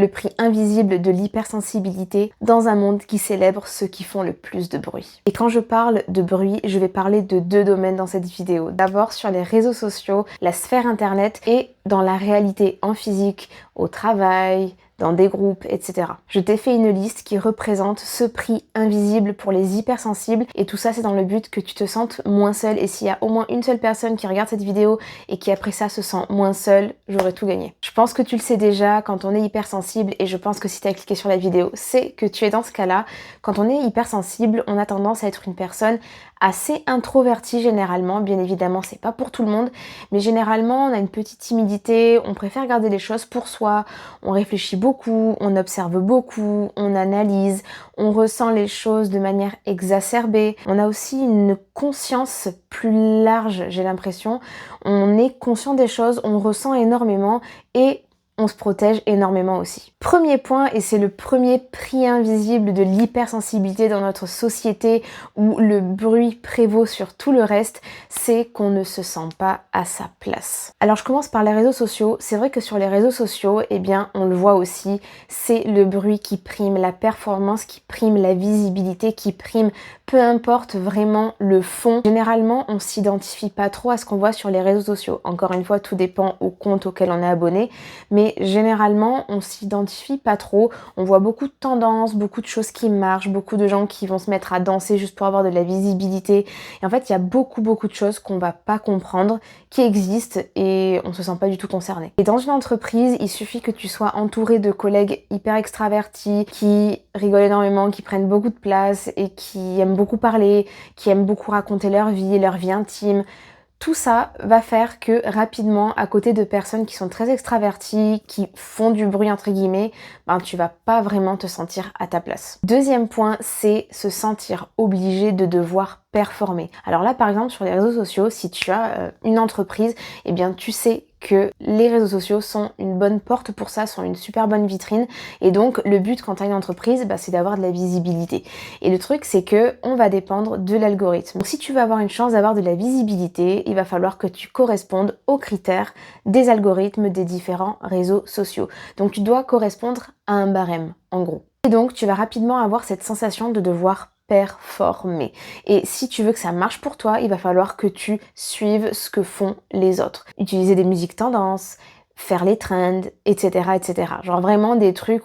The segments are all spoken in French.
le prix invisible de l'hypersensibilité dans un monde qui célèbre ceux qui font le plus de bruit. Et quand je parle de bruit, je vais parler de deux domaines dans cette vidéo. D'abord sur les réseaux sociaux, la sphère internet et dans la réalité en physique, au travail, dans des groupes, etc. Je t'ai fait une liste qui représente ce prix invisible pour les hypersensibles et tout ça c'est dans le but que tu te sentes moins seul, et s'il y a au moins une seule personne qui regarde cette vidéo et qui après ça se sent moins seule, j'aurais tout gagné. Je pense que tu le sais déjà quand on est hypersensible, et je pense que si tu as cliqué sur la vidéo, c'est que tu es dans ce cas-là. Quand on est hypersensible, on a tendance à être une personne assez introvertie généralement, bien évidemment c'est pas pour tout le monde, mais généralement on a une petite timidité, on préfère garder les choses pour soi, on réfléchit beaucoup, on observe beaucoup, on analyse, on ressent les choses de manière exacerbée, on a aussi une conscience plus large, j'ai l'impression, on est conscient des choses, on ressent énormément et on se protège énormément aussi. Premier point, et c'est le premier prix invisible de l'hypersensibilité dans notre société où le bruit prévaut sur tout le reste, c'est qu'on ne se sent pas à sa place. Alors je commence par les réseaux sociaux. C'est vrai que sur les réseaux sociaux, eh bien on le voit aussi, c'est le bruit qui prime, la performance qui prime, la visibilité qui prime, peu importe vraiment le fond. Généralement, on s'identifie pas trop à ce qu'on voit sur les réseaux sociaux. Encore une fois, tout dépend au compte auquel on est abonné, mais généralement, on s'identifie pas trop. On voit beaucoup de tendances, beaucoup de choses qui marchent, beaucoup de gens qui vont se mettre à danser juste pour avoir de la visibilité. Et en fait, il y a beaucoup de choses qu'on va pas comprendre, qui existent, et on se sent pas du tout concerné. Et dans une entreprise, il suffit que tu sois entouré de collègues hyper extravertis, qui rigolent énormément, qui prennent beaucoup de place et qui aiment beaucoup parler, qui aiment beaucoup raconter leur vie intime. Tout ça va faire que rapidement, à côté de personnes qui sont très extraverties, qui font du bruit entre guillemets, ben tu vas pas vraiment te sentir à ta place. Deuxième point, c'est se sentir obligé de devoir performer. Alors là, par exemple, sur les réseaux sociaux, si tu as une entreprise, eh bien tu sais que les réseaux sociaux sont une bonne porte pour ça, sont une super bonne vitrine, et donc le but quand tu as une entreprise, bah, c'est d'avoir de la visibilité. Et le truc c'est que on va dépendre de l'algorithme. Donc si tu veux avoir une chance d'avoir de la visibilité, il va falloir que tu correspondes aux critères des algorithmes des différents réseaux sociaux. Donc tu dois correspondre à un barème, en gros. Et donc tu vas rapidement avoir cette sensation de devoir performer. Et si tu veux que ça marche pour toi, il va falloir que tu suives ce que font les autres. Utiliser des musiques tendances, faire les trends, etc., etc. Genre vraiment des trucs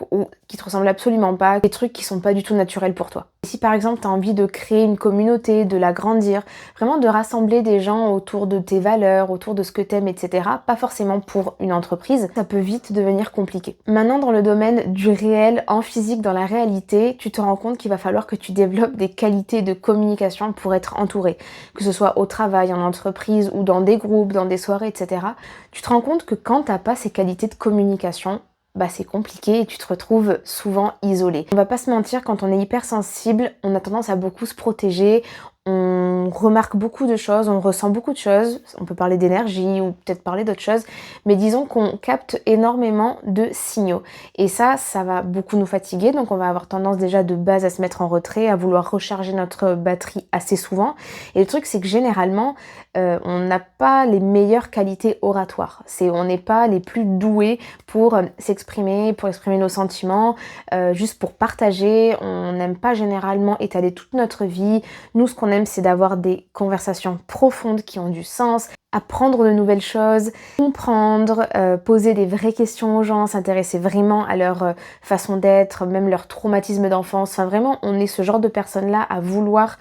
qui te ressemblent absolument pas, des trucs qui sont pas du tout naturels pour toi. Et si par exemple tu as envie de créer une communauté, de l'agrandir, vraiment de rassembler des gens autour de tes valeurs, autour de ce que t'aimes, etc., pas forcément pour une entreprise, ça peut vite devenir compliqué. Maintenant, dans le domaine du réel, en physique, dans la réalité, tu te rends compte qu'il va falloir que tu développes des qualités de communication pour être entouré, que ce soit au travail, en entreprise ou dans des groupes, dans des soirées, etc. Tu te rends compte que quand t'as pas ces qualités de communication, bah c'est compliqué et tu te retrouves souvent isolé. On va pas se mentir, quand on est hypersensible, on a tendance à beaucoup se protéger, on remarque beaucoup de choses, on ressent beaucoup de choses, on peut parler d'énergie ou peut-être parler d'autres choses, mais disons qu'on capte énormément de signaux. Et ça va beaucoup nous fatiguer, donc on va avoir tendance déjà de base à se mettre en retrait, à vouloir recharger notre batterie assez souvent. Et le truc c'est que généralement, on n'a pas les meilleures qualités oratoires. On n'est pas les plus doués pour s'exprimer, pour exprimer nos sentiments, juste pour partager. On n'aime pas généralement étaler toute notre vie. Nous, ce qu'on aime, c'est d'avoir des conversations profondes qui ont du sens, apprendre de nouvelles choses, comprendre, poser des vraies questions aux gens, s'intéresser vraiment à leur façon d'être, même leur traumatisme d'enfance. Enfin, vraiment, on est ce genre de personnes-là à vouloir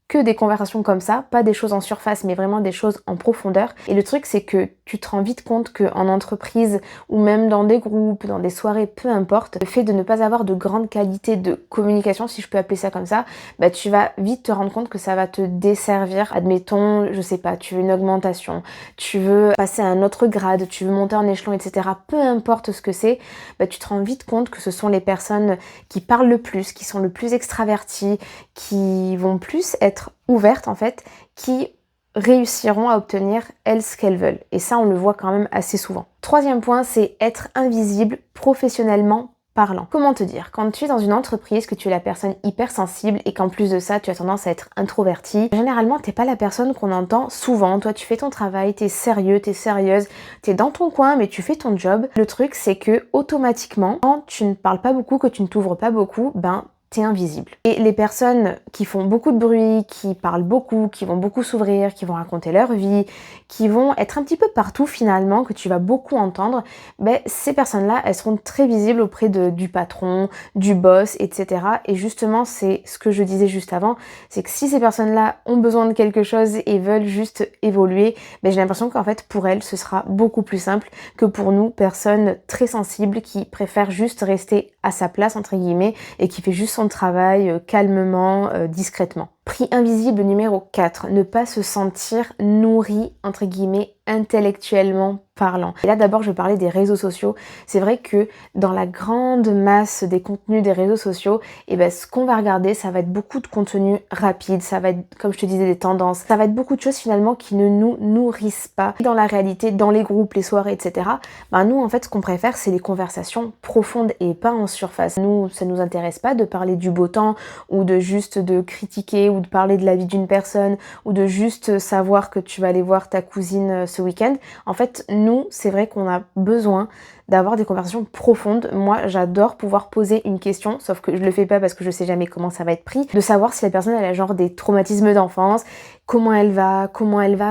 que des conversations comme ça, pas des choses en surface, mais vraiment des choses en profondeur. Et le truc, c'est que tu te rends vite compte qu'en entreprise, ou même dans des groupes, dans des soirées, peu importe, le fait de ne pas avoir de grande qualité de communication, si je peux appeler ça comme ça, bah tu vas vite te rendre compte que ça va te desservir. Admettons, je sais pas, tu veux une augmentation, tu veux passer à un autre grade, tu veux monter en échelon, etc. Peu importe ce que c'est, bah tu te rends vite compte que ce sont les personnes qui parlent le plus, qui sont le plus extraverties, qui vont plus être ouvertes en fait, qui réussiront à obtenir elles ce qu'elles veulent. Et ça, on le voit quand même assez souvent. Troisième point, c'est être invisible professionnellement parlant. Comment te dire? Quand tu es dans une entreprise, que tu es la personne hypersensible et qu'en plus de ça, tu as tendance à être introvertie, généralement, t'es pas la personne qu'on entend souvent. Toi, tu fais ton travail, t'es sérieux, t'es sérieuse, t'es dans ton coin, mais tu fais ton job. Le truc, c'est que automatiquement, quand tu ne parles pas beaucoup, que tu ne t'ouvres pas beaucoup, ben t'es invisible. Et les personnes qui font beaucoup de bruit, qui parlent beaucoup, qui vont beaucoup s'ouvrir, qui vont raconter leur vie, qui vont être un petit peu partout finalement, que tu vas beaucoup entendre, ben, ces personnes-là, elles seront très visibles auprès du patron, du boss, etc. Et justement, c'est ce que je disais juste avant, c'est que si ces personnes-là ont besoin de quelque chose et veulent juste évoluer, ben, j'ai l'impression qu'en fait, pour elles, ce sera beaucoup plus simple que pour nous, personnes très sensibles qui préfèrent juste rester à sa place, entre guillemets, et qui fait juste son travail calmement, discrètement. Prix invisible numéro 4, ne pas se sentir nourri, entre guillemets, intellectuellement parlant. Et là d'abord je vais parler des réseaux sociaux. C'est vrai que dans la grande masse des contenus des réseaux sociaux, et ben ce qu'on va regarder, ça va être beaucoup de contenu rapide, ça va être, comme je te disais, des tendances, ça va être beaucoup de choses finalement qui ne nous nourrissent pas. Dans la réalité, dans les groupes, les soirées, etc., ben nous en fait ce qu'on préfère, c'est les conversations profondes et pas en surface. Nous, ça nous intéresse pas de parler du beau temps ou de juste de critiquer ou de parler de la vie d'une personne ou de juste savoir que tu vas aller voir ta cousine ce week-end. En fait, nous, c'est vrai qu'on a besoin d'avoir des conversations profondes. Moi, j'adore pouvoir poser une question, sauf que je le fais pas parce que je sais jamais comment ça va être pris, de savoir si la personne elle a genre des traumatismes d'enfance, comment elle va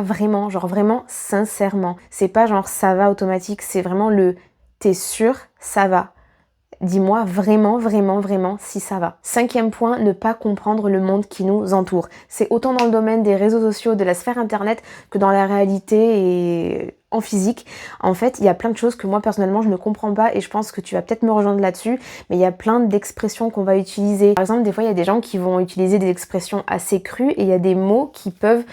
vraiment, genre vraiment sincèrement. C'est pas genre ça va automatique, c'est vraiment le t'es sûr, ça va. Dis-moi vraiment, vraiment, vraiment si ça va. 5e point, ne pas comprendre le monde qui nous entoure. C'est autant dans le domaine des réseaux sociaux, de la sphère internet, que dans la réalité et en physique. En fait, il y a plein de choses que moi personnellement je ne comprends pas et je pense que tu vas peut-être me rejoindre là-dessus, mais il y a plein d'expressions qu'on va utiliser. Par exemple, des fois il y a des gens qui vont utiliser des expressions assez crues et il y a des mots qui peuvent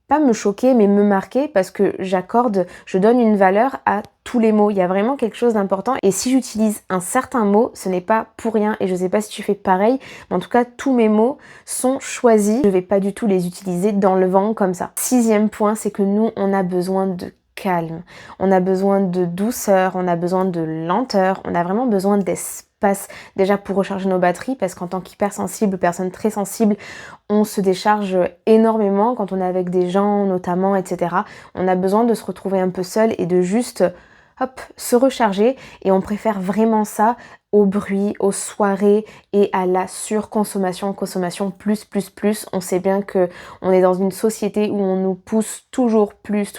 pas me choquer, mais me marquer parce que je donne une valeur à tous les mots. Il y a vraiment quelque chose d'important et si j'utilise un certain mot, ce n'est pas pour rien et je sais pas si tu fais pareil, mais en tout cas, tous mes mots sont choisis. Je vais pas du tout les utiliser dans le vent comme ça. 6e point, c'est que nous, on a besoin de calme, on a besoin de douceur, on a besoin de lenteur, on a vraiment besoin d'espace déjà pour recharger nos batteries parce qu'en tant qu'hypersensible, personne très sensible, on se décharge énormément quand on est avec des gens notamment, etc. On a besoin de se retrouver un peu seul et de juste hop, se recharger et on préfère vraiment ça au bruit, aux soirées et à la surconsommation, consommation plus. On sait bien que on est dans une société où on nous pousse toujours plus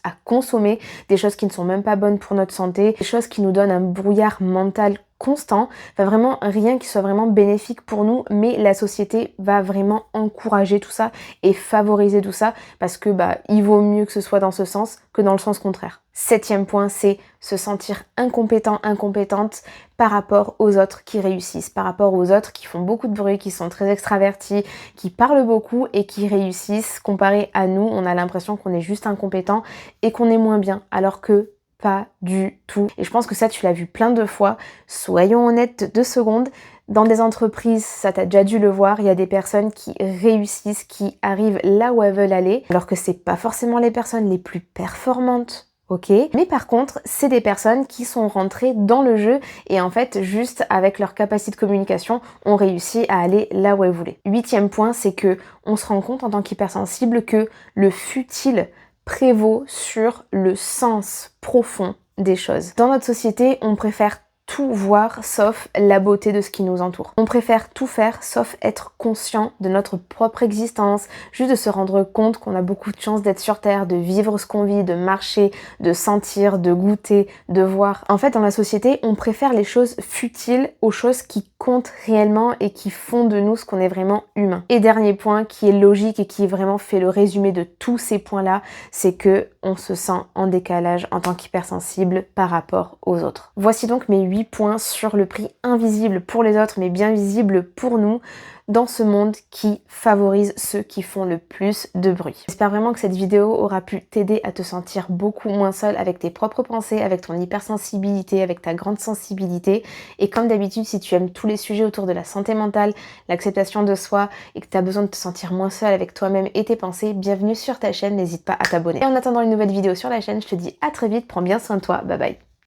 à consommer des choses qui ne sont même pas bonnes pour notre santé, des choses qui nous donnent un brouillard mental constant, enfin vraiment rien qui soit vraiment bénéfique pour nous, mais la société va vraiment encourager tout ça et favoriser tout ça parce que il vaut mieux que ce soit dans ce sens que dans le sens contraire. 7e point, c'est se sentir incompétent, incompétente par rapport aux autres qui réussissent, par rapport aux autres qui font beaucoup de bruit, qui sont très extravertis, qui parlent beaucoup et qui réussissent. Comparé à nous, on a l'impression qu'on est juste incompétent et qu'on est moins bien, alors que pas du tout. Et je pense que ça, tu l'as vu plein de fois. Soyons honnêtes 2 secondes. Dans des entreprises, ça t'a déjà dû le voir, il y a des personnes qui réussissent, qui arrivent là où elles veulent aller, alors que c'est pas forcément les personnes les plus performantes. Ok, mais par contre, c'est des personnes qui sont rentrées dans le jeu et en fait, juste avec leur capacité de communication, ont réussi à aller là où elles voulaient. 8e point, c'est que on se rend compte en tant qu'hypersensible que le futile prévaut sur le sens profond des choses. Dans notre société, on préfère tout voir sauf la beauté de ce qui nous entoure. On préfère tout faire sauf être conscient de notre propre existence, juste de se rendre compte qu'on a beaucoup de chance d'être sur Terre, de vivre ce qu'on vit, de marcher, de sentir, de goûter, de voir. En fait, dans la société, on préfère les choses futiles aux choses qui comptent réellement et qui font de nous ce qu'on est vraiment humain. Et dernier point qui est logique et qui vraiment fait le résumé de tous ces points-là, c'est que on se sent en décalage en tant qu'hypersensible par rapport aux autres. Voici donc mes 8 points sur le prix invisible pour les autres mais bien visible pour nous dans ce monde qui favorise ceux qui font le plus de bruit. J'espère vraiment que cette vidéo aura pu t'aider à te sentir beaucoup moins seul avec tes propres pensées, avec ton hypersensibilité, avec ta grande sensibilité. Et comme d'habitude, si tu aimes tous les sujets autour de la santé mentale, l'acceptation de soi et que tu as besoin de te sentir moins seul avec toi-même et tes pensées, bienvenue sur ta chaîne, n'hésite pas à t'abonner. Et en attendant une nouvelle vidéo sur la chaîne, je te dis à très vite, prends bien soin de toi, bye bye.